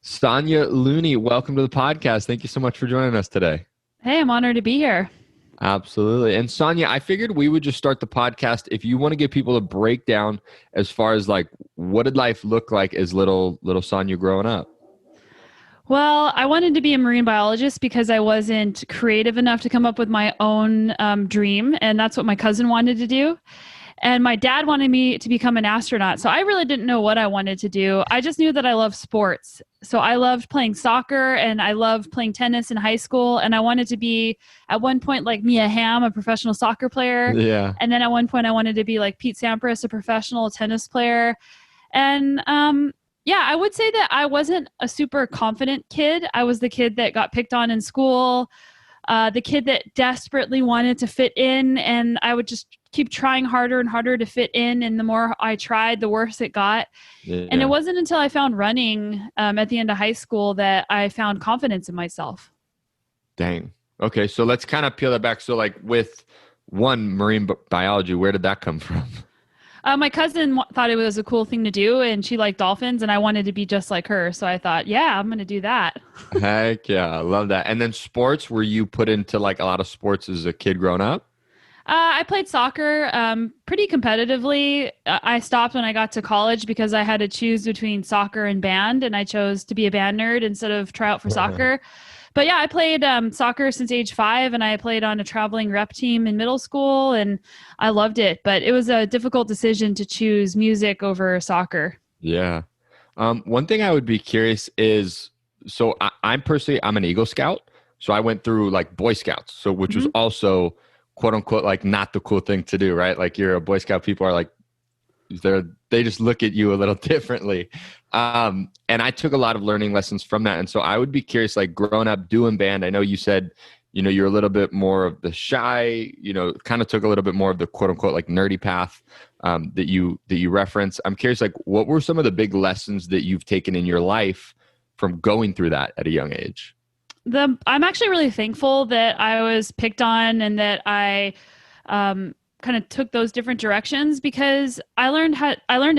Sonya Looney, welcome to the podcast. Thank you so much for joining us today. Hey, I'm honored to be here. Absolutely. And Sonya, I figured we would just start the podcast. If you want to give people a breakdown as far as like what did life look like as little Sonya growing up? Well, I wanted to be a marine biologist because I wasn't creative enough to come up with my own dream. And that's what my cousin wanted to do. And my dad wanted me to become an astronaut. So I really didn't know what I wanted to do. I just knew that I loved sports. So I loved playing soccer and I loved playing tennis in high school. And I wanted to be, at one point, like Mia Hamm, a professional soccer player. Yeah. And then at one point, I wanted to be like Pete Sampras, a professional tennis player. And yeah, I would say that I wasn't a super confident kid. I was the kid that got picked on in school, the kid that desperately wanted to fit in. And I would just keep trying harder and harder to fit in. And the more I tried, the worse it got. Yeah. And it wasn't until I found running at the end of high school that I found confidence in myself. Dang. Okay. So let's kind of peel that back. So like with marine biology, where did that come from? My cousin thought it was a cool thing to do, and she liked dolphins, and I wanted to be just like her. So I thought, yeah, I'm going to do that. Heck yeah. I love that. And then sports, were you put into like a lot of sports as a kid growing up? I played soccer pretty competitively. I stopped when I got to college because I had to choose between soccer and band, and I chose to be a band nerd instead of try out for soccer. But yeah, I played soccer since age 5, and I played on a traveling rep team in middle school, and I loved it. But it was a difficult decision to choose music over soccer. Yeah. One thing I would be curious is, so I'm an Eagle Scout. So I went through like Boy Scouts, so which was also quote unquote like not the cool thing to do, right? Like you're a Boy Scout, people are like, they just look at you a little differently. And I took a lot of learning lessons from that. And so I would be curious, like growing up doing band, I know you said, you're a little bit more of the shy, kind of took a little bit more of the quote unquote like nerdy path that you reference. I'm curious, like what were some of the big lessons that you've taken in your life from going through that at a young age? I'm actually really thankful that I was picked on and that I kind of took those different directions, because I learned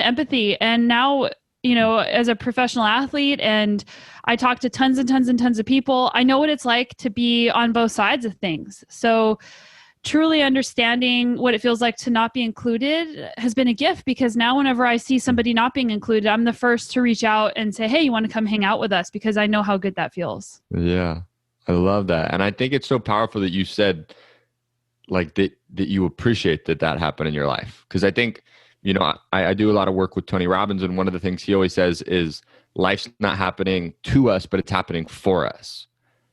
empathy. And now, as a professional athlete, and I talk to tons and tons and tons of people, I know what it's like to be on both sides of things. So truly understanding what it feels like to not be included has been a gift, because now whenever I see somebody not being included, I'm the first to reach out and say, hey, you want to come hang out with us? Because I know how good that feels. Yeah, I love that. And I think it's so powerful that you said like that you appreciate that happened in your life. Because I think, I do a lot of work with Tony Robbins, and one of the things he always says is life's not happening to us, but it's happening for us.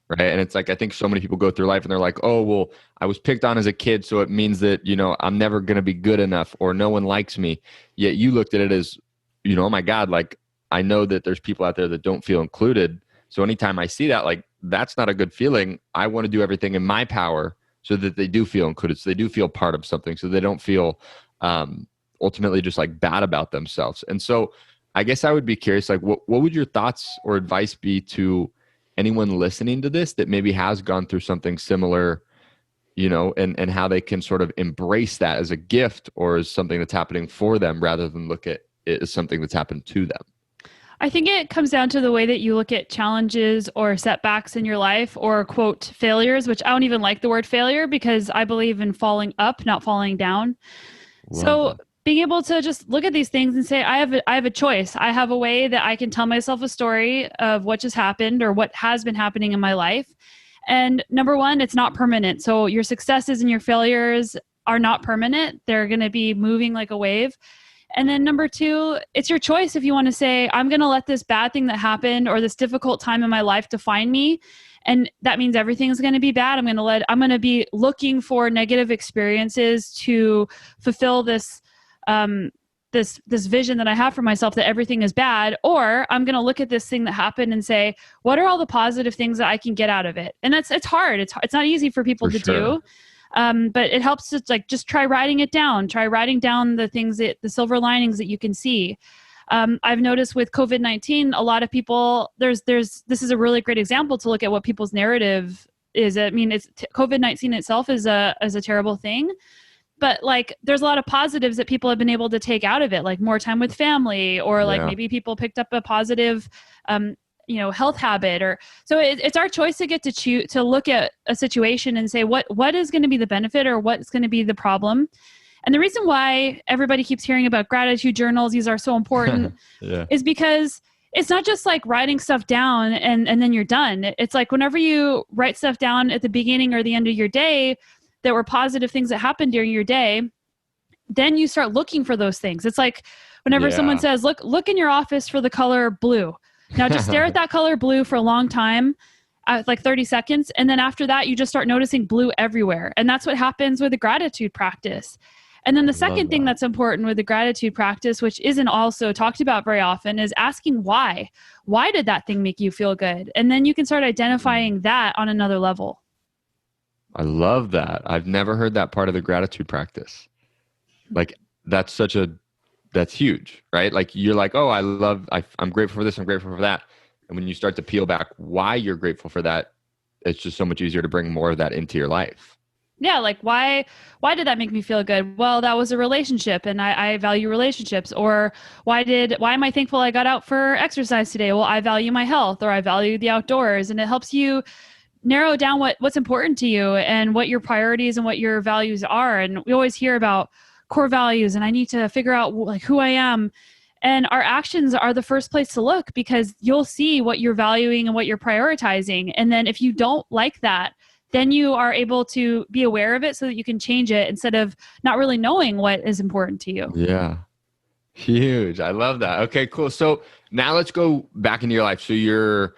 Right. And it's like, I think so many people go through life and they're like, oh, well, I was picked on as a kid, so it means that, I'm never going to be good enough, or no one likes me. Yet you looked at it as, oh my God, like I know that there's people out there that don't feel included. So anytime I see that, like, that's not a good feeling. I want to do everything in my power so that they do feel included, so they do feel part of something, so they don't feel ultimately just like bad about themselves. And so I guess I would be curious, like what would your thoughts or advice be to anyone listening to this that maybe has gone through something similar, and how they can sort of embrace that as a gift or as something that's happening for them rather than look at it as something that's happened to them? I think it comes down to the way that you look at challenges or setbacks in your life, or quote failures, which I don't even like the word failure, because I believe in falling up, not falling down. So being able to just look at these things and say, I have a choice. I have a way that I can tell myself a story of what just happened or what has been happening in my life. And number one, it's not permanent. So your successes and your failures are not permanent. They're going to be moving like a wave. And then number two, it's your choice if you want to say, I'm going to let this bad thing that happened or this difficult time in my life define me. And that means everything's going to be bad. I'm going to be looking for negative experiences to fulfill this this vision that I have for myself that everything is bad, or I'm going to look at this thing that happened and say, what are all the positive things that I can get out of it? And it's hard. It's not easy for people to do. But it helps to like, just try writing it down, try writing down the things the silver linings that you can see. I've noticed with COVID-19, a lot of people, this is a really great example to look at what people's narrative is. I mean, COVID-19 itself is a terrible thing, but like there's a lot of positives that people have been able to take out of it, like more time with family, or like maybe people picked up a positive health habit, or so it's our choice to get to choose, to look at a situation and say what is going to be the benefit or what's going to be the problem. And the reason why everybody keeps hearing about gratitude journals, these are so important, Yeah. is because it's not just like writing stuff down and then you're done. It's like whenever you write stuff down at the beginning or the end of your day that were positive things that happened during your day, then you start looking for those things. It's like whenever someone says, look in your office for the color blue. Now just stare at that color blue for a long time, like 30 seconds. And then after that, you just start noticing blue everywhere. And that's what happens with the gratitude practice. And then the second thing that's important with the gratitude practice, which isn't also talked about very often, is asking why. Why did that thing make you feel good? And then you can start identifying that on another level. I love that. I've never heard that part of the gratitude practice. Like that's huge, right? Like you're like, oh, I'm grateful for this. I'm grateful for that. And when you start to peel back why you're grateful for that, it's just so much easier to bring more of that into your life. Yeah, like why did that make me feel good? Well, that was a relationship and I value relationships. Or why am I thankful I got out for exercise today? Well, I value my health, or I value the outdoors. And it helps you narrow down what's important to you and what your priorities and what your values are. And we always hear about core values, and I need to figure out like who I am. And our actions are the first place to look, because you'll see what you're valuing and what you're prioritizing. And then if you don't like that, then you are able to be aware of it so that you can change it instead of not really knowing what is important to you. Yeah. Huge. I love that. Okay, cool. So now let's go back into your life. So you're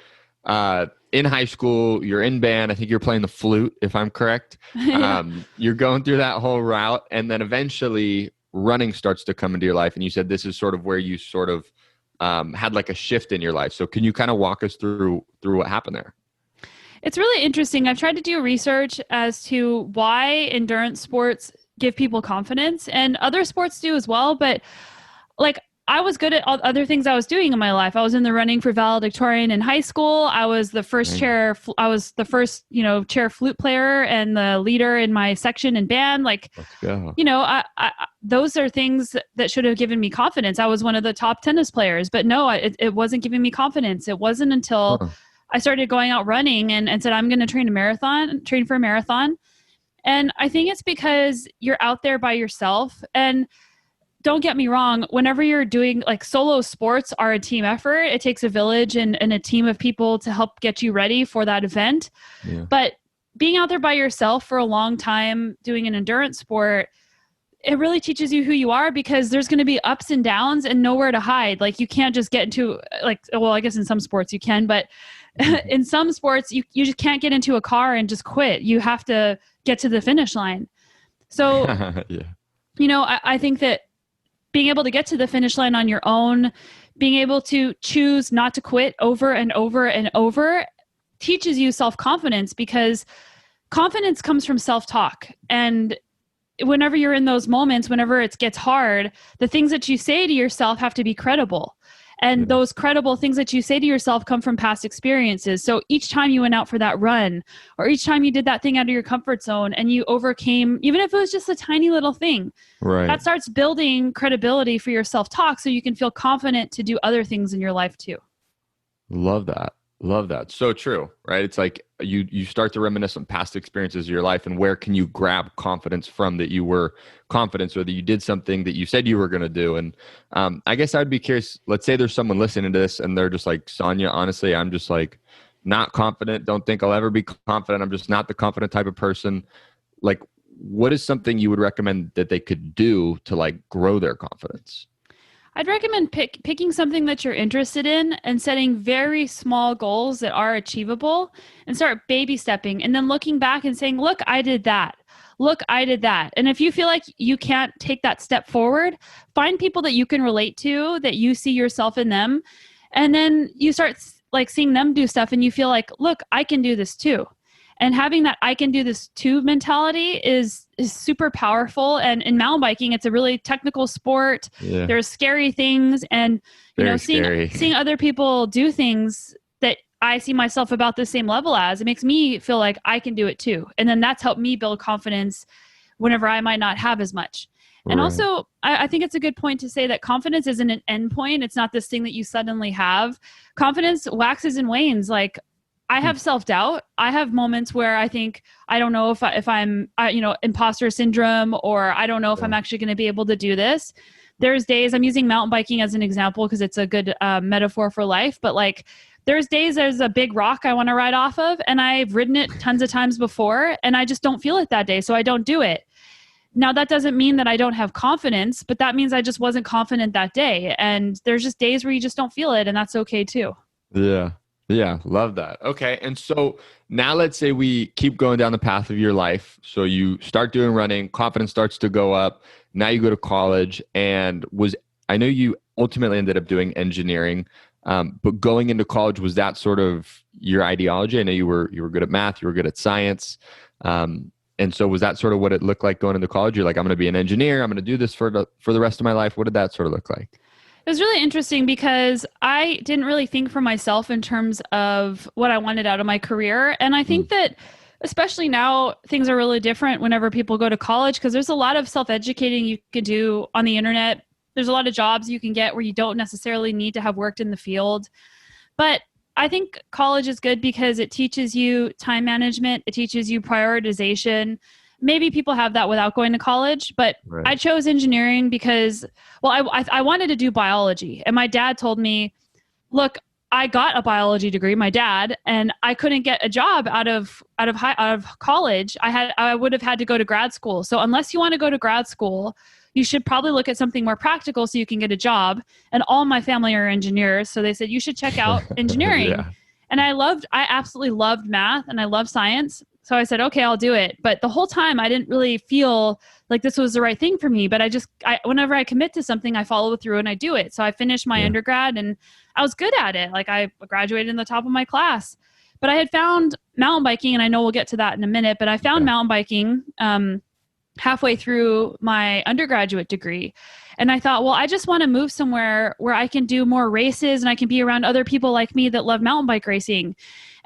in high school, you're in band. I think you're playing the flute, if I'm correct. Yeah. You're going through that whole route. And then eventually running starts to come into your life. And you said this is sort of where you sort of had like a shift in your life. So can you kind of walk us through what happened there? It's really interesting. I've tried to do research as to why endurance sports give people confidence, and other sports do as well. But like I was good at all other things I was doing in my life. I was in the running for valedictorian in high school. I was the first chair flute player and the leader in my section and band. Like, Let's go. I those are things that should have given me confidence. I was one of the top tennis players, but no, it wasn't giving me confidence. It wasn't until I started going out running and said, I'm going to train for a marathon. And I think it's because you're out there by yourself. And don't get me wrong, whenever you're doing like solo sports are a team effort. It takes a village and a team of people to help get you ready for that event. Yeah. But being out there by yourself for a long time doing an endurance sport, it really teaches you who you are, because there's going to be ups and downs and nowhere to hide. Like you can't just get into I guess in some sports you can, but in some sports you just can't get into a car and just quit. You have to get to the finish line. So, yeah. I think that being able to get to the finish line on your own, being able to choose not to quit over and over and over teaches you self-confidence, because confidence comes from self-talk. And whenever you're in those moments, whenever it gets hard, the things that you say to yourself have to be credible. And those credible things that you say to yourself come from past experiences. So each time you went out for that run, or each time you did that thing out of your comfort zone and you overcame, even if it was just a tiny little thing, that starts building credibility for your self-talk so you can feel confident to do other things in your life too. Love that. Love that. So true, right? It's like you start to reminisce on past experiences of your life, and where can you grab confidence from that you were confident, or that you did something that you said you were going to do. And I guess I'd be curious, let's say there's someone listening to this and they're just like, Sonya, honestly, I'm just like not confident. Don't think I'll ever be confident. I'm just not the confident type of person. Like, what is something you would recommend that they could do to like grow their confidence? I'd recommend picking something that you're interested in and setting very small goals that are achievable, and start baby stepping, and then looking back and saying, look, I did that. Look, I did that. And if you feel like you can't take that step forward, find people that you can relate to, that you see yourself in them. And then you start like seeing them do stuff and you feel like, look, I can do this too. And having that I can do this too mentality is super powerful. And in mountain biking, it's a really technical sport. Yeah. There's scary things, and seeing other people do things that I see myself about the same level as, it makes me feel like I can do it too. And then that's helped me build confidence whenever I might not have as much. And Right. also, I think it's a good point to say that confidence isn't an end point. It's not this thing that you suddenly have. Confidence waxes and wanes. Like, I Hmm. have self-doubt. I have moments where I think, I don't know if I'm, imposter syndrome, or I don't know if Yeah. I'm actually going to be able to do this. There's days, I'm using mountain biking as an example because it's a good metaphor for life, but like, there's days there's a big rock I want to ride off of, and I've ridden it tons of times before, and I just don't feel it that day, so I don't do it. Now, that doesn't mean that I don't have confidence, but that means I just wasn't confident that day. And there's just days where you just don't feel it, and that's okay too. Yeah. Yeah. Love that. Okay. And so now let's say we keep going down the path of your life. So you start doing running, confidence starts to go up. Now you go to college I know you ultimately ended up doing engineering. But going into college, was that sort of your ideology? I know you were good at math, you were good at science. And so was that sort of what it looked like going into college? You're like, I'm going to be an engineer. I'm going to do this for the rest of my life. What did that sort of look like? It was really interesting because I didn't really think for myself in terms of what I wanted out of my career. And I Hmm. think that especially now, things are really different whenever people go to college because there's a lot of self educating you could do on the internet. There's a lot of jobs you can get where you don't necessarily need to have worked in the field. But I think college is good because it teaches you time management, it teaches you prioritization. Maybe people have that without going to college, but I Right. chose engineering because, well, I wanted to do biology. And my dad told me, look, I got a biology degree, my dad, and I couldn't get a job out of college. I would have had to go to grad school. So unless you want to go to grad school, you should probably look at something more practical so you can get a job. And all my family are engineers, so they said you should check out engineering. Yeah. And I absolutely loved math and I love science. So I said, okay, I'll do it. But the whole time I didn't really feel like this was the right thing for me. But whenever I commit to something, I follow through and I do it. So I finished my Yeah. undergrad and I was good at it. Like, I graduated in the top of my class. But I had found mountain biking, and I know we'll get to that in a minute, but I found Yeah. mountain biking halfway through my undergraduate degree. And I thought, well, I just want to move somewhere where I can do more races and I can be around other people like me that love mountain bike racing.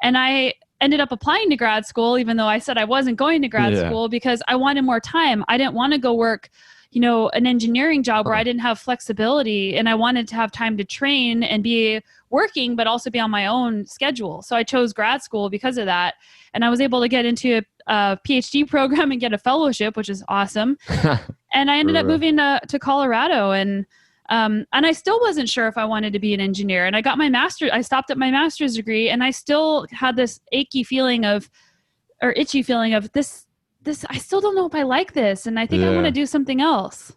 And I ended up applying to grad school, even though I said I wasn't going to grad Yeah. school because I wanted more time. I didn't want to go work, an engineering job where Huh. I didn't have flexibility, and I wanted to have time to train and be working, but also be on my own schedule. So I chose grad school because of that. And I was able to get into a PhD program and get a fellowship, which is awesome. And I ended up Brutal. moving to Colorado, and I still wasn't sure if I wanted to be an engineer. And I got my master. I stopped at my master's degree, and I still had this itchy feeling of this. I still don't know if I like this, and I think I want to Yeah. do something else.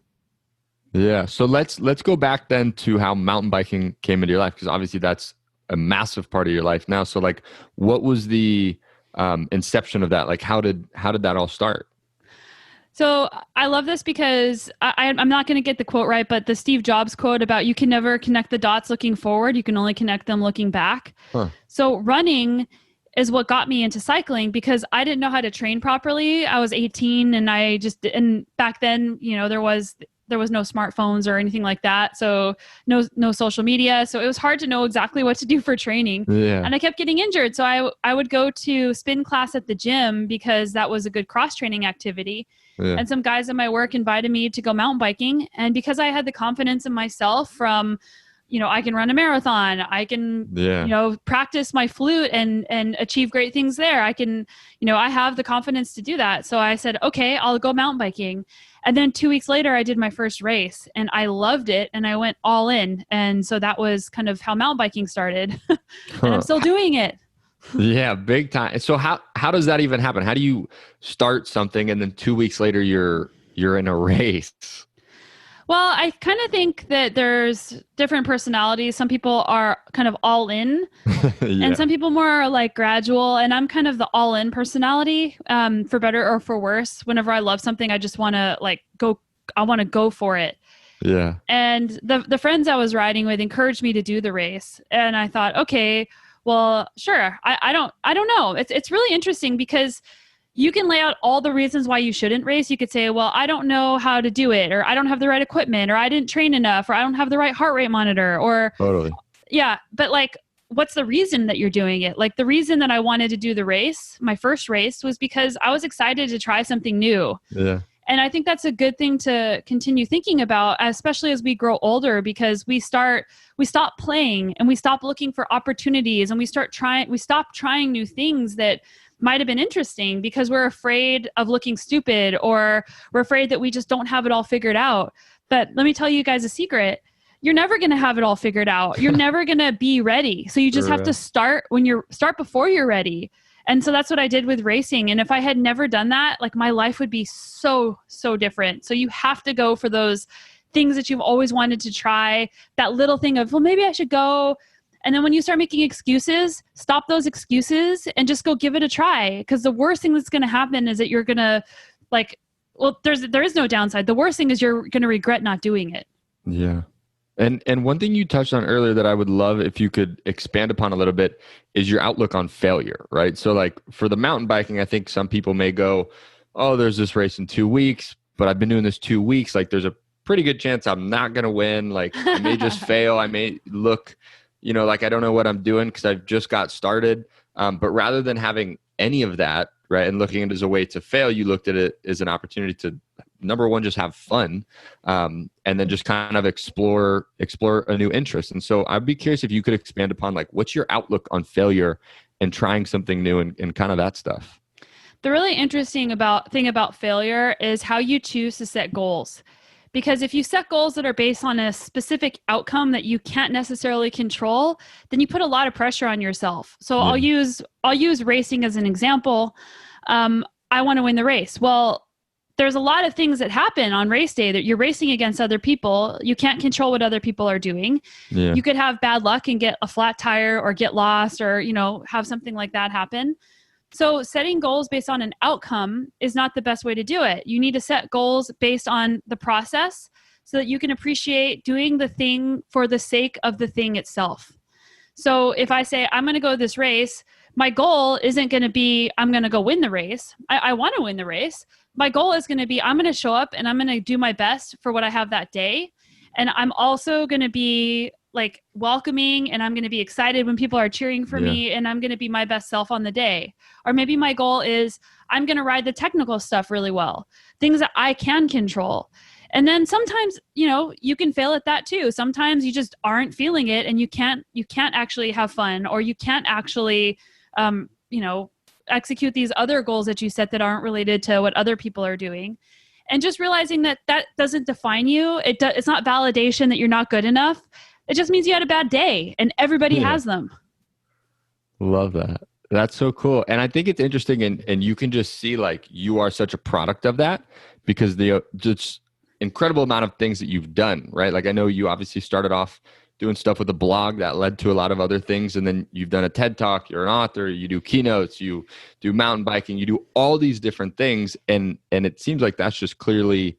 Yeah. So let's go back then to how mountain biking came into your life, because obviously that's a massive part of your life now. So like, what was the inception of that? Like, how did that all start? So I love this because I'm not going to get the quote right, but the Steve Jobs quote about you can never connect the dots looking forward, you can only connect them looking back. Huh. So running is what got me into cycling because I didn't know how to train properly. I was 18 and back then, there was no smartphones or anything like that. So no social media. So it was hard to know exactly what to do for training. Yeah. And I kept getting injured. So I would go to spin class at the gym because that was a good cross training activity. Yeah. And some guys at my work invited me to go mountain biking. And because I had the confidence in myself from, I can run a marathon, I can, Yeah. practice my flute and achieve great things there. I can, I have the confidence to do that. So I said, okay, I'll go mountain biking. And then 2 weeks later, I did my first race and I loved it and I went all in. And so that was kind of how mountain biking started. And I'm Huh. still doing it. Yeah, big time. So how does that even happen? How do you start something and then 2 weeks later you're in a race? Well, I kind of think that there's different personalities. Some people are kind of all in, and Yeah. some people more are like gradual. And I'm kind of the all in personality, for better or for worse. Whenever I love something, I just want to like go. I want to go for it. Yeah. And the friends I was riding with encouraged me to do the race, and I thought, okay, well, sure. I don't know. It's really interesting because you can lay out all the reasons why you shouldn't race. You could say, well, I don't know how to do it, or I don't have the right equipment, or I didn't train enough, or I don't have the right heart rate monitor, or Totally. yeah. But like, what's the reason that you're doing it? Like, the reason that I wanted to do the race, my first race, was because I was excited to try something new. Yeah. And I think that's a good thing to continue thinking about, especially as we grow older, because we stop playing and we stop looking for opportunities, and we stop trying new things that might have been interesting because we're afraid of looking stupid, or we're afraid that we just don't have it all figured out. But let me tell you guys a secret. You're never going to have it all figured out. You're never going to be ready. So you just have to start before you're ready. And so that's what I did with racing. And if I had never done that, like, my life would be so different. So you have to go for those things that you've always wanted to try, that little thing of, well, maybe I should go. And then when you start making excuses, stop those excuses and just go give it a try. Because the worst thing that's going to happen is that you're going to there is no downside. The worst thing is you're going to regret not doing it. Yeah. And one thing you touched on earlier that I would love if you could expand upon a little bit is your outlook on failure, right? So like for the mountain biking, I think some people may go, oh, there's this race in 2 weeks, but I've been doing this 2 weeks. Like, there's a pretty good chance I'm not going to win. Like, I may just fail. I may look, like I don't know what I'm doing because I've just got started. But rather than having any of that, right, and looking at it as a way to fail, you looked at it as an opportunity to, number one, just have fun, and then just kind of explore a new interest. And so I'd be curious if you could expand upon, like, what's your outlook on failure and trying something new and kind of that stuff. The really interesting thing about failure is how you choose to set goals. Because if you set goals that are based on a specific outcome that you can't necessarily control, then you put a lot of pressure on yourself. So yeah. I'll use racing as an example. I want to win the race. Well, there's a lot of things that happen on race day that you're racing against other people. You can't control what other people are doing. Yeah. You could have bad luck and get a flat tire or get lost or, have something like that happen. So setting goals based on an outcome is not the best way to do it. You need to set goals based on the process so that you can appreciate doing the thing for the sake of the thing itself. So if I say, I'm going to go this race, my goal isn't going to be, I'm going to go win the race. I want to win the race. My goal is going to be, I'm going to show up and I'm going to do my best for what I have that day. And I'm also going to be like welcoming, and I'm going to be excited when people are cheering for me, and I'm going to be my best self on the day. Or maybe my goal is I'm going to ride the technical stuff really well, things that I can control. And then sometimes, you can fail at that too. Sometimes you just aren't feeling it and you can't actually have fun, or you can't actually, execute these other goals that you set that aren't related to what other people are doing. And just realizing that doesn't define you. It's not validation that you're not good enough. It just means you had a bad day, and everybody has them. Love that. That's so cool. And I think it's interesting, and you can just see, like, you are such a product of that because the just incredible amount of things that you've done, right? Like, I know you obviously started off doing stuff with a blog that led to a lot of other things. And then you've done a TED Talk, you're an author, you do keynotes, you do mountain biking, you do all these different things. And it seems like that's just clearly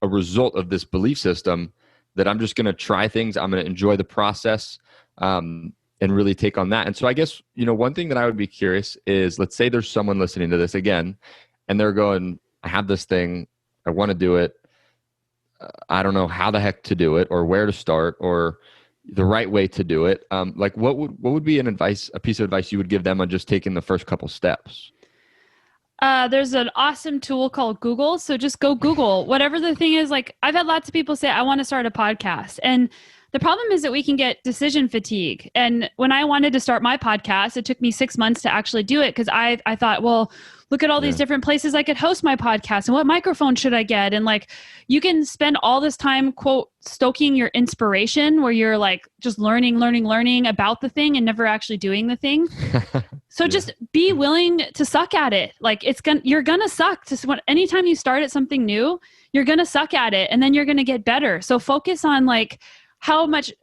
a result of this belief system that I'm just going to try things. I'm going to enjoy the process, and really take on that. And so I guess, one thing that I would be curious is, let's say there's someone listening to this again, and they're going, I have this thing, I want to do it. I don't know how the heck to do it, or where to start, or the right way to do it. Like, what would be a piece of advice you would give them on just taking the first couple steps? There's an awesome tool called Google. So just go Google whatever the thing is. Like, I've had lots of people say, I want to start a podcast. And the problem is that we can get decision fatigue. And when I wanted to start my podcast, it took me 6 months to actually do it. Cause I thought, well, look at all these different places I could host my podcast, and what microphone should I get? And like, you can spend all this time, quote, stoking your inspiration, where you're like just learning about the thing and never actually doing the thing. So just be willing to suck at it. Like, you're going to suck. Anytime you start at something new, you're going to suck at it, and then you're going to get better. So focus on like how much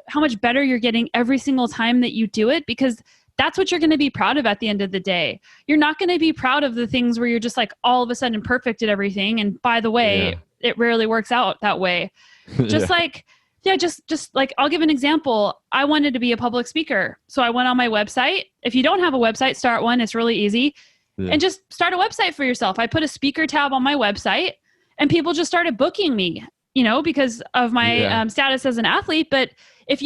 better you're getting every single time that you do it, because that's what you're going to be proud of at the end of the day. You're not going to be proud of the things where you're just like all of a sudden perfect at everything. And by the way, it rarely works out that way. Just like, just like, I'll give an example. I wanted to be a public speaker. So I went on my website. If you don't have a website, start one. It's really easy. And just start a website for yourself. I put a speaker tab on my website, and people just started booking me, because of my status as an athlete. But if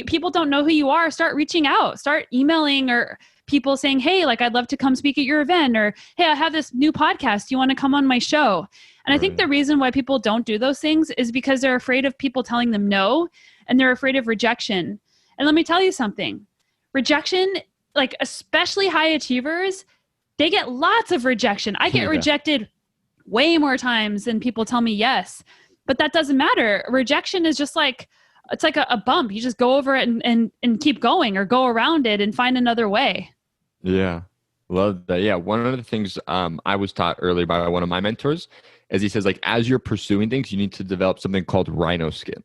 people don't know who you are, start reaching out, start emailing, or people saying, hey, like, I'd love to come speak at your event, or, hey, I have this new podcast. Do you want to come on my show? And I think Right. the reason why people don't do those things is because they're afraid of people telling them no, and they're afraid of rejection. And let me tell you something, rejection, like especially high achievers, they get lots of rejection. I get Yeah. rejected way more times than people tell me yes. But that doesn't matter. Rejection is just like, it's like a bump. You just go over it and keep going, or go around it and find another way. Yeah. Love that. Yeah. One of the things I was taught earlier by one of my mentors is he says, like, as you're pursuing things, you need to develop something called Rhino Skin.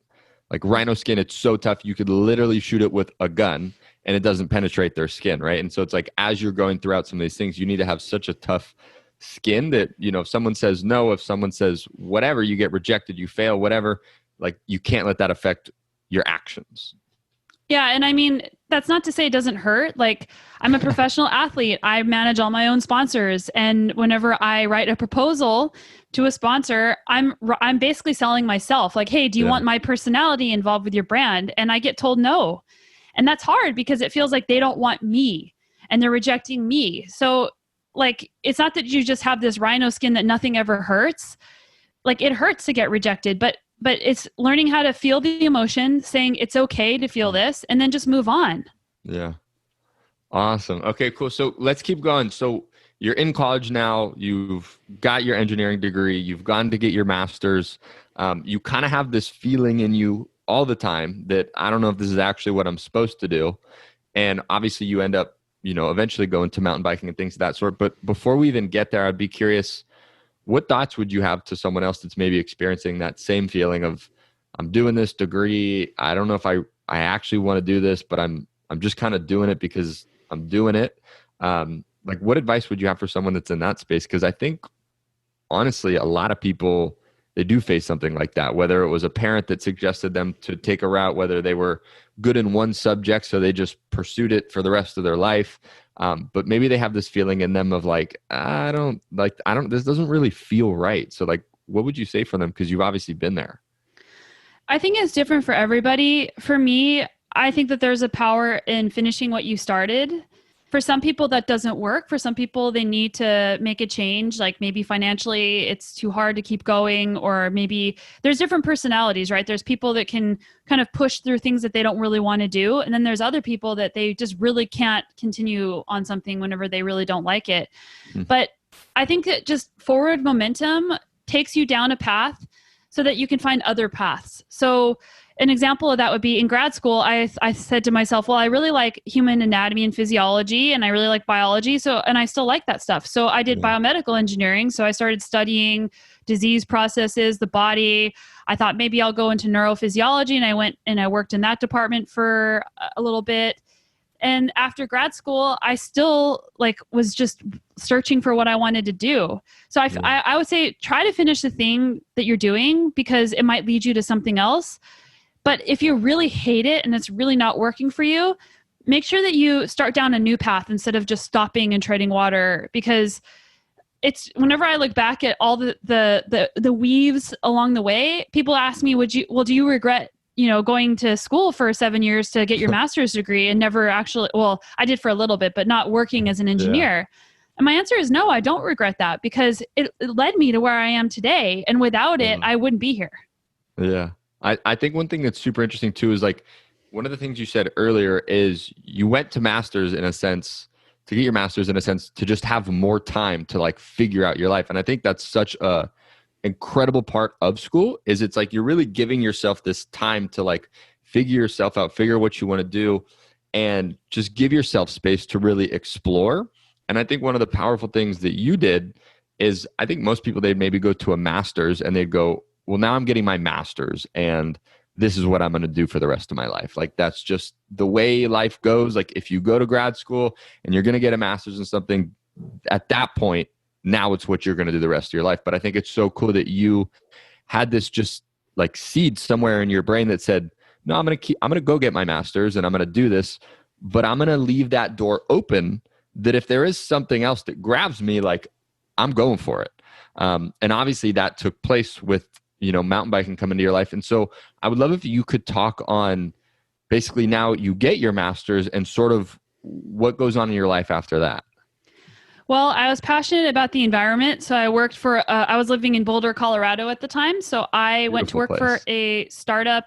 Like Rhino Skin, it's so tough. You could literally shoot it with a gun and it doesn't penetrate their skin. Right. And so it's like, as you're going throughout some of these things, you need to have such a tough skin that, if someone says no, if someone says whatever, you get rejected, you fail, whatever, like you can't let that affect your actions. Yeah, and I mean, that's not to say it doesn't hurt. Like, I'm a professional athlete. I manage all my own sponsors, and whenever I write a proposal to a sponsor, I'm basically selling myself. Like, "Hey, do you Yeah. want my personality involved with your brand?" And I get told no. And that's hard because it feels like they don't want me and they're rejecting me. So, like, it's not that you just have this rhino skin that nothing ever hurts. Like, it hurts to get rejected, but it's learning how to feel the emotion, saying it's okay to feel this, and then just move on. Yeah. Awesome. Okay, cool. So let's keep going. So you're in college now. You've got your engineering degree. You've gone to get your master's. You kind of have this feeling in you all the time that I don't know if this is actually what I'm supposed to do. And obviously, you end up, eventually going to mountain biking and things of that sort. But before we even get there, I'd be curious, what thoughts would you have to someone else that's maybe experiencing that same feeling of, I'm doing this degree. I don't know if I actually want to do this, but I'm just kind of doing it because I'm doing it. Like, what advice would you have for someone that's in that space? Because I think, honestly, a lot of people, they do face something like that, whether it was a parent that suggested them to take a route, whether they were good in one subject, so they just pursued it for the rest of their life. But maybe they have this feeling in them of like, this doesn't really feel right. So like, what would you say for them? Because you've obviously been there. I think it's different for everybody. For me, I think that there's a power in finishing what you started. For some people, that doesn't work. For some people, they need to make a change. Like, maybe financially, it's too hard to keep going, or maybe there's different personalities, right? There's people that can kind of push through things that they don't really want to do. And then there's other people that they just really can't continue on something whenever they really don't like it. Hmm. But I think that just forward momentum takes you down a path so that you can find other paths. So an example of that would be in grad school, I said to myself, well, I really like human anatomy and physiology, and I really like biology. So, and I still like that stuff. So I did Yeah. biomedical engineering. So I started studying disease processes, the body. I thought maybe I'll go into neurophysiology, and I went and I worked in that department for a little bit. And after grad school, I still was just searching for what I wanted to do. So Yeah. I would say try to finish the thing that you're doing, because it might lead you to something else. But if you really hate it and it's really not working for you, make sure that you start down a new path instead of just stopping and treading water. Because it's, whenever I look back at all the weaves along the way, people ask me, do you regret, going to school for 7 years to get your master's degree and never actually, well, I did for a little bit, but not working as an Yeah. engineer. And my answer is no, I don't regret that, because it led me to where I am today. And without it, I wouldn't be here. Yeah. I think one thing that's super interesting too is like, one of the things you said earlier is you went to masters in a sense, to get your masters in a sense, to just have more time to like figure out your life. And I think that's such a incredible part of school, is it's like you're really giving yourself this time to like figure yourself out, figure what you want to do, and just give yourself space to really explore. And I think one of the powerful things that you did is, I think most people, they'd maybe go to a master's and they'd go, well, now I'm getting my master's and this is what I'm going to do for the rest of my life. Like, that's just the way life goes. Like, if you go to grad school and you're going to get a master's in something, at that point, now it's what you're going to do the rest of your life. But I think it's so cool that you had this just like seed somewhere in your brain that said, no, I'm going to go get my master's and I'm going to do this, but I'm going to leave that door open, that if there is something else that grabs me, like, I'm going for it. And obviously that took place with, mountain biking come into your life. And so I would love if you could talk on, basically, now you get your master's and sort of what goes on in your life after that. Well, I was passionate about the environment. So I worked for, I was living in Boulder, Colorado at the time. So I went to Beautiful work for place. a startup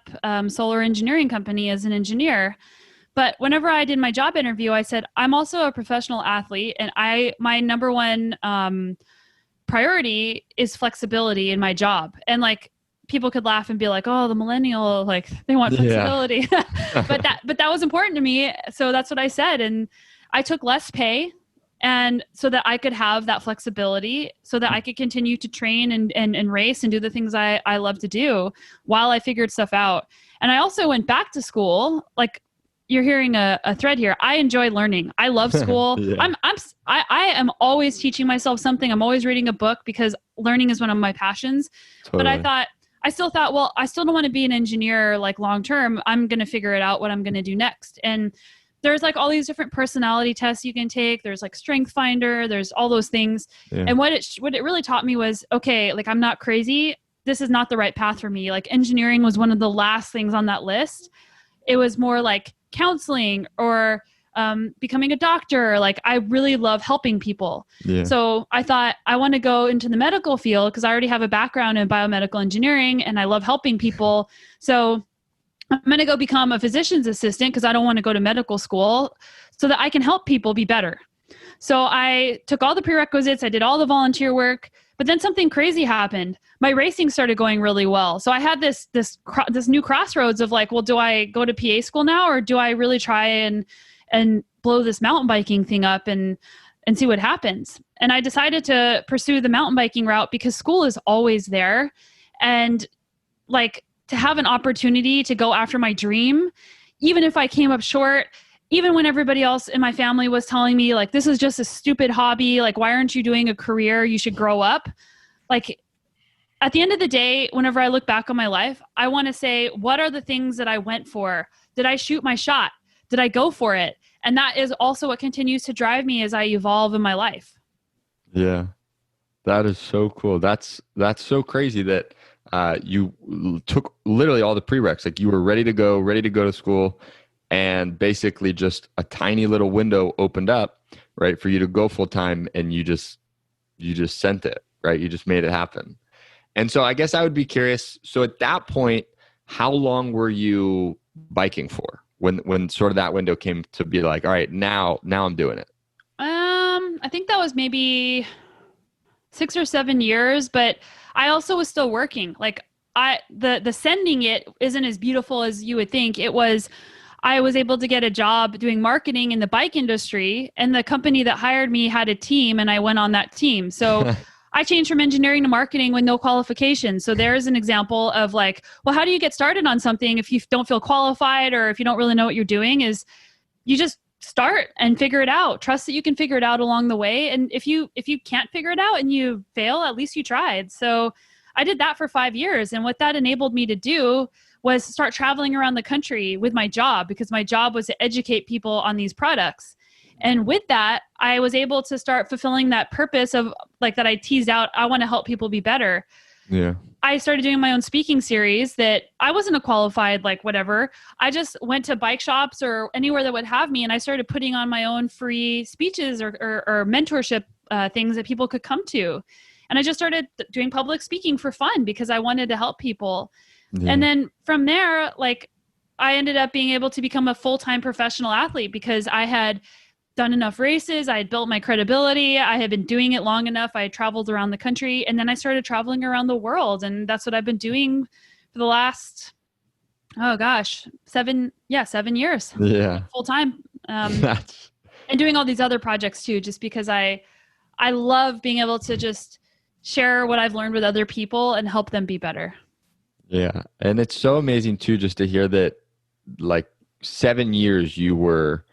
solar engineering company as an engineer. But whenever I did my job interview, I said, I'm also a professional athlete. And my number one priority is flexibility in my job. And like, people could laugh and be like, oh, the millennial, like they want Yeah. flexibility. But that was important to me. So that's what I said. And I took less pay and so that I could have that flexibility so that I could continue to train and race and do the things I love to do while I figured stuff out. And I also went back to school. Like you're hearing a thread here. I enjoy learning. I love school. Yeah, I am always teaching myself something. I'm always reading a book because learning is one of my passions. But totally. I still thought, well, I still don't want to be an engineer like long term. I'm going to figure it out what I'm going to do next. And there's like all these different personality tests you can take. There's like Strength Finder. There's all those things. Yeah. And what it really taught me was, okay, like I'm not crazy. This is not the right path for me. Like engineering was one of the last things on that list. It was more like counseling or becoming a doctor. Like I really love helping people. Yeah. So I thought I want to go into the medical field because I already have a background in biomedical engineering and I love helping people. So I'm going to go become a physician's assistant because I don't want to go to medical school so that I can help people be better. So I took all the prerequisites, I did all the volunteer work, but then something crazy happened. My racing started going really well. So I had this new crossroads of like, well, do I go to PA school now or do I really try and blow this mountain biking thing up and see what happens? And I decided to pursue the mountain biking route because school is always there. And like to have an opportunity to go after my dream, even if I came up short, even when everybody else in my family was telling me like, this is just a stupid hobby. Like, why aren't you doing a career? You should grow up. Like at the end of the day, whenever I look back on my life, I want to say, what are the things that I went for? Did I shoot my shot? Did I go for it? And that is also what continues to drive me as I evolve in my life. Yeah. That is so cool. That's so crazy that you took literally all the prereqs. Like you were ready to go to school, and basically just a tiny little window opened up, right, for you to go full time, and you just sent it, right? You just made it happen. And so I guess I would be curious. So at that point, how long were you biking for when sort of that window came to be like, all right, now I'm doing it? I think that was maybe 6 or 7 years, but I also was still working. Like the sending it isn't as beautiful as you would think. I was able to get a job doing marketing in the bike industry, and the company that hired me had a team, and I went on that team. So I changed from engineering to marketing with no qualifications. So there's an example of like, well, how do you get started on something if you don't feel qualified or if you don't really know what you're doing? Is you just start and figure it out. Trust that you can figure it out along the way. And if you can't figure it out and you fail, at least you tried. So I did that for 5 years. And what that enabled me to do was start traveling around the country with my job, because my job was to educate people on these products. And with that, I was able to start fulfilling that purpose of like that I teased out. I want to help people be better. Yeah. I started doing my own speaking series that I wasn't a qualified, like whatever. I just went to bike shops or anywhere that would have me. And I started putting on my own free speeches or mentorship things that people could come to. And I just started doing public speaking for fun because I wanted to help people. Yeah. And then from there, like I ended up being able to become a full-time professional athlete because I had done enough races. I had built my credibility. I had been doing it long enough. I had traveled around the country, and then I started traveling around the world. And that's what I've been doing for the last, oh gosh, 7 years, Yeah. full time. That's And doing all these other projects too, just because I love being able to just share what I've learned with other people and help them be better. Yeah. And it's so amazing too, just to hear that like 7 years you were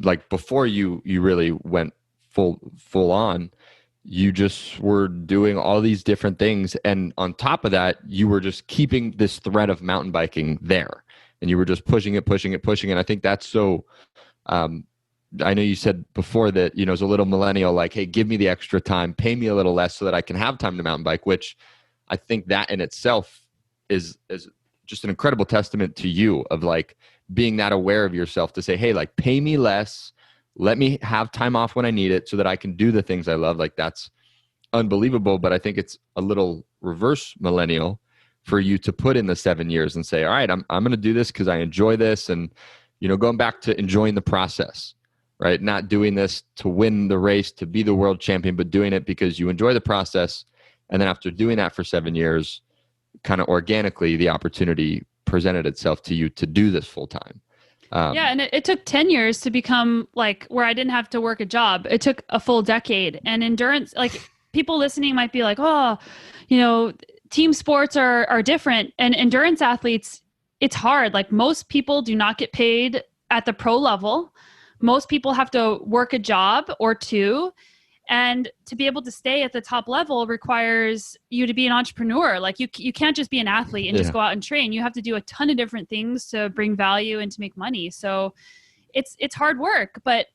like, before you really went full on, you just were doing all these different things. And on top of that, you were just keeping this thread of mountain biking there, and you were just pushing it. And I think that's so, I know you said before that, as a little millennial, like, hey, give me the extra time, pay me a little less so that I can have time to mountain bike, which I think that in itself is just an incredible testament to you of like being that aware of yourself to say, hey, like pay me less, let me have time off when I need it so that I can do the things I love. Like that's unbelievable. But I think it's a little reverse millennial for you to put in the 7 years and say, all right, I'm going to do this because I enjoy this. And, going back to enjoying the process, right? Not doing this to win the race, to be the world champion, but doing it because you enjoy the process. And then after doing that for 7 years, kind of organically, the opportunity presented itself to you to do this full time. Yeah, and it took 10 years to become like where I didn't have to work a job. It took a full decade. And endurance, like people listening might be like, oh, team sports are different. And endurance athletes, it's hard. Like most people do not get paid at the pro level. Most people have to work a job or two. And to be able to stay at the top level requires you to be an entrepreneur. Like you can't just be an athlete and just go out and train. You have to do a ton of different things to bring value and to make money. So it's hard work. But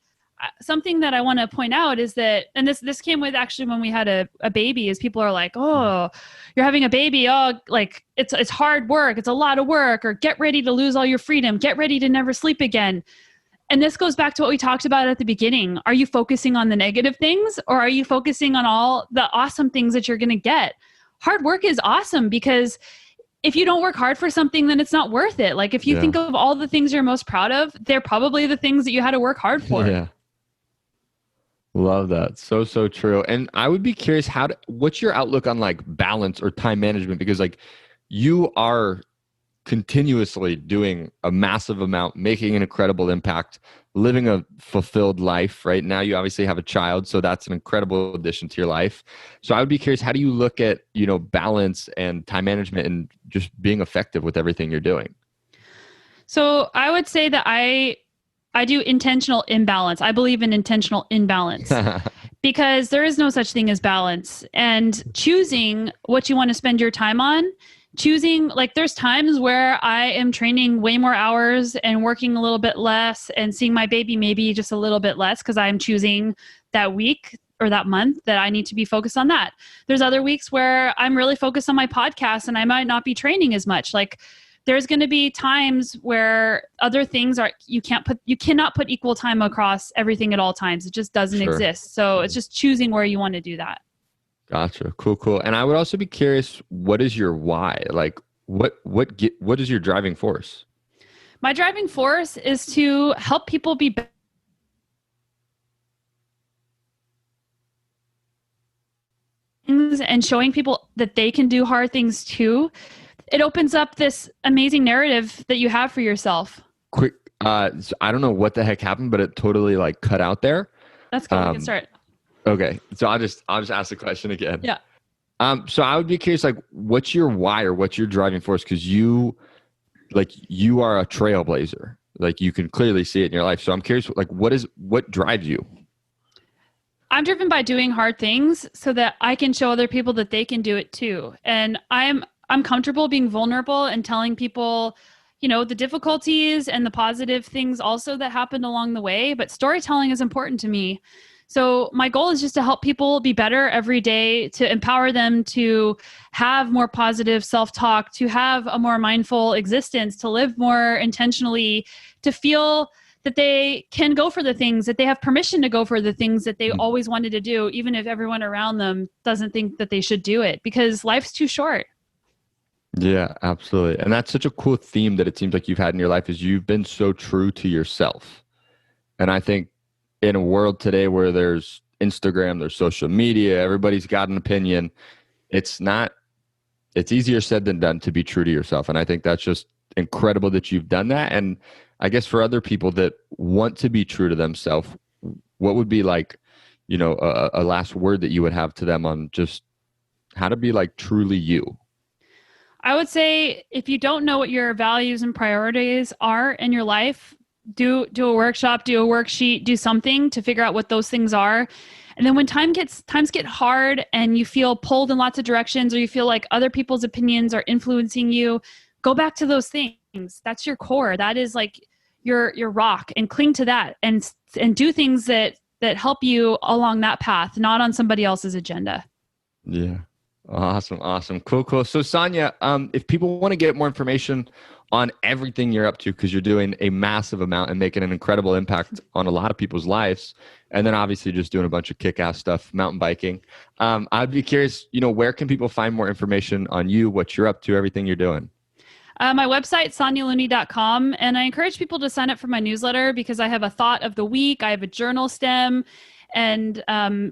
something that I want to point out is that, and this came with actually when we had a baby, is people are like, oh, you're having a baby. Oh, like it's hard work. It's a lot of work, or get ready to lose all your freedom. Get ready to never sleep again. And this goes back to what we talked about at the beginning. Are you focusing on the negative things, or are you focusing on all the awesome things that you're going to get? Hard work is awesome, because if you don't work hard for something, then it's not worth it. Like if you think of all the things you're most proud of, they're probably the things that you had to work hard for. Yeah. Love that. So true. And I would be curious, what's your outlook on like balance or time management? Because like you are continuously doing a massive amount, making an incredible impact, living a fulfilled life. Right now, you obviously have a child, so that's an incredible addition to your life. So I would be curious, how do you look at, balance and time management and just being effective with everything you're doing? So I would say that I do intentional imbalance. I believe in intentional imbalance because there is no such thing as balance. And choosing what you want to spend your time on, like there's times where I am training way more hours and working a little bit less and seeing my baby maybe just a little bit less because I'm choosing that week or that month that I need to be focused on that. There's other weeks where I'm really focused on my podcast and I might not be training as much. Like there's going to be times where other things you cannot put equal time across everything at all times. It just doesn't exist. So it's just choosing where you want to do that. Gotcha. Cool. And I would also be curious, what is your why? Like what is your driving force? My driving force is to help people be better and showing people that they can do hard things too. It opens up this amazing narrative that you have for yourself. Quick, so I don't know what the heck happened, but it totally like cut out there. That's cool. We can start. Okay, so I'll just ask the question again. Yeah. So I would be curious, like, what's your why or what's your driving force? Because you are a trailblazer. Like you can clearly see it in your life. So I'm curious, like, what drives you? I'm driven by doing hard things so that I can show other people that they can do it too. And I'm comfortable being vulnerable and telling people, the difficulties and the positive things also that happened along the way. But storytelling is important to me. So my goal is just to help people be better every day, to empower them to have more positive self-talk, to have a more mindful existence, to live more intentionally, to feel that they can go for the things, that they have permission to go for the things that they always wanted to do, even if everyone around them doesn't think that they should do it, because life's too short. Yeah, absolutely. And that's such a cool theme that it seems like you've had in your life, is you've been so true to yourself. And I think in a world today where there's Instagram, there's social media, everybody's got an opinion, it's easier said than done to be true to yourself. And I think that's just incredible that you've done that. And I guess for other people that want to be true to themselves, what would be like, a last word that you would have to them on just how to be like truly you? I would say if you don't know what your values and priorities are in your life, do a workshop, do a worksheet, do something to figure out what those things are. And then when times get hard and you feel pulled in lots of directions, or you feel like other people's opinions are influencing you, go back to those things. That's your core. That is like your rock, and cling to that and do things that help you along that path, not on somebody else's agenda. Yeah. Awesome. Cool. So Sonya, if people want to get more information on everything you're up to, because you're doing a massive amount and making an incredible impact on a lot of people's lives. And then obviously just doing a bunch of kick-ass stuff, mountain biking. I'd be curious, where can people find more information on you, what you're up to, everything you're doing? My website, sonyalooney.com. And I encourage people to sign up for my newsletter because I have a thought of the week. I have a journal stem. And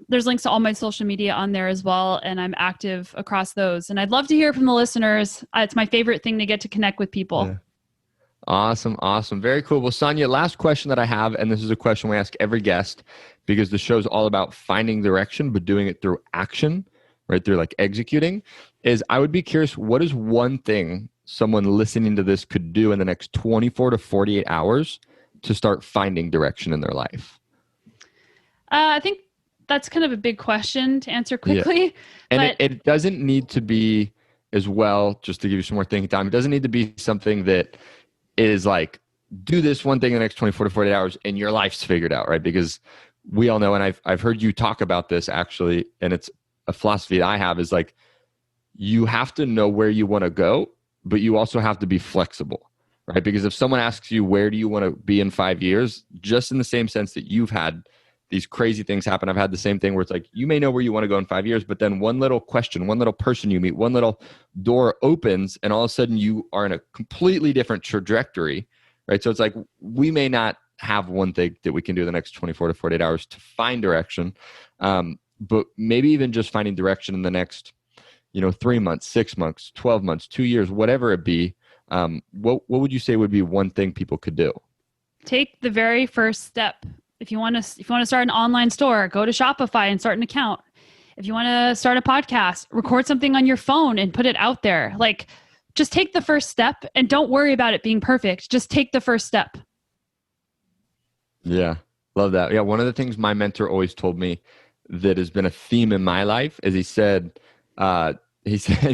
there's links to all my social media on there as well. And I'm active across those. And I'd love to hear from the listeners. It's my favorite thing to get to connect with people. Yeah. Awesome. Awesome. Very cool. Well, Sonya, last question that I have, and this is a question we ask every guest because the show's all about finding direction, but doing it through action, right? Through like executing, is I would be curious, what is one thing someone listening to this could do in the next 24 to 48 hours to start finding direction in their life? I think that's kind of a big question to answer quickly. Yeah. And but it doesn't need to be as well, just to give you some more thinking time, it doesn't need to be something that is like, do this one thing in the next 24 to 48 hours and your life's figured out, right? Because we all know, and I've heard you talk about this actually, and it's a philosophy that I have, is like, you have to know where you want to go, but you also have to be flexible, right? Because if someone asks you, where do you want to be in 5 years? Just in the same sense that you've had these crazy things happen. I've had the same thing where it's like, you may know where you want to go in 5 years, but then one little question, one little person you meet, one little door opens, and all of a sudden you are in a completely different trajectory, right? So it's like, we may not have one thing that we can do in the next 24 to 48 hours to find direction. But maybe even just finding direction in the next, 3 months, 6 months, 12 months, 2 years, whatever it be. What would you say would be one thing people could do? Take the very first step. If you want to start an online store, go to Shopify and start an account. If you want to start a podcast, record something on your phone and put it out there. Like, just take the first step and don't worry about it being perfect. Just take the first step. Yeah, love that. Yeah, one of the things my mentor always told me that has been a theme in my life is he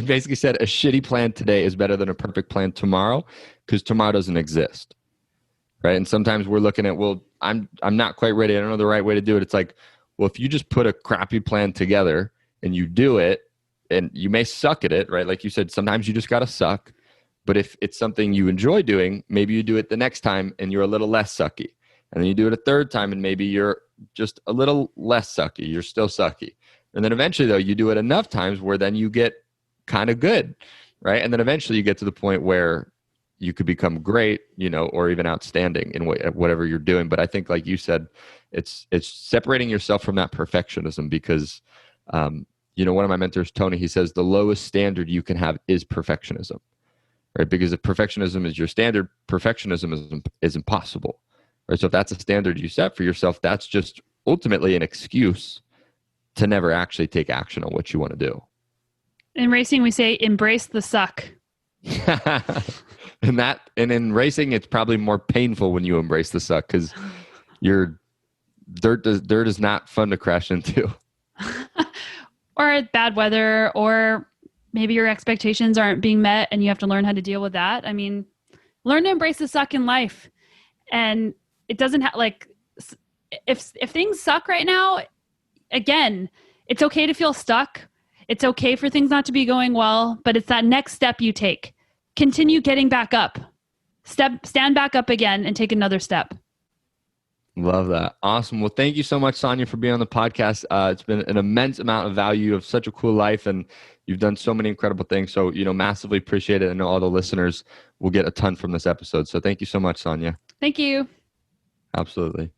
basically said, a shitty plan today is better than a perfect plan tomorrow, because tomorrow doesn't exist. Right. And sometimes we're looking at, well, I'm not quite ready. I don't know the right way to do it. It's like, well, if you just put a crappy plan together and you do it, and you may suck at it, right? Like you said, sometimes you just got to suck. But if it's something you enjoy doing, maybe you do it the next time and you're a little less sucky. And then you do it a third time and maybe you're just a little less sucky. You're still sucky. And then eventually, though, you do it enough times where then you get kind of good, right? And then eventually you get to the point where you could become great, or even outstanding in whatever you're doing. But I think, like you said, it's separating yourself from that perfectionism, because, one of my mentors, Tony, he says the lowest standard you can have is perfectionism, right? Because if perfectionism is your standard, perfectionism is impossible, right? So if that's a standard you set for yourself, that's just ultimately an excuse to never actually take action on what you want to do. In racing, we say, embrace the suck. And in racing, it's probably more painful when you embrace the suck, because your dirt is not fun to crash into. Or bad weather, or maybe your expectations aren't being met and you have to learn how to deal with that. I mean, learn to embrace the suck in life. And it doesn't have, like, if things suck right now, again, it's okay to feel stuck. It's okay for things not to be going well, but it's that next step you take. Continue getting back up. Stand back up again and take another step. Love that. Awesome. Well, thank you so much, Sonya, for being on the podcast. It's been an immense amount of value. You have such a cool life, and you've done so many incredible things. So, massively appreciate it. I know all the listeners will get a ton from this episode. So thank you so much, Sonya. Thank you. Absolutely.